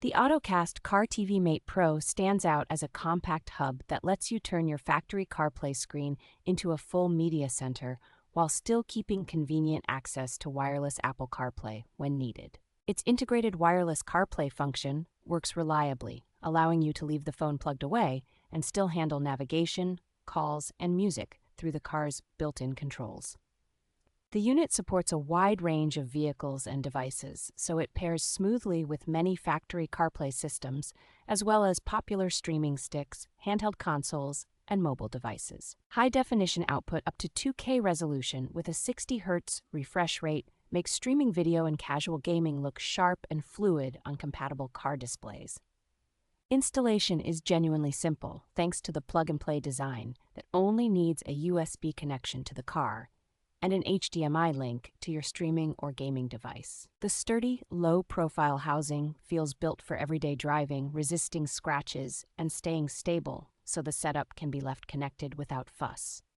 The AutoCast Car TV Mate Pro stands out as a compact hub that lets you turn your factory CarPlay screen into a full media center while still keeping convenient access to wireless Apple CarPlay when needed. Its integrated wireless CarPlay function works reliably, allowing you to leave the phone plugged away and still handle navigation, calls, and music through the car's built-in controls. The unit supports a wide range of vehicles and devices, so it pairs smoothly with many factory CarPlay systems, as well as popular streaming sticks, handheld consoles, and mobile devices. High-definition output up to 2K resolution with a 60 Hz refresh rate makes streaming video and casual gaming look sharp and fluid on compatible car displays. Installation is genuinely simple thanks to the plug-and-play design that only needs a USB connection to the car and an HDMI link to your streaming or gaming device. The sturdy, low-profile housing feels built for everyday driving, resisting scratches and staying stable, so the setup can be left connected without fuss.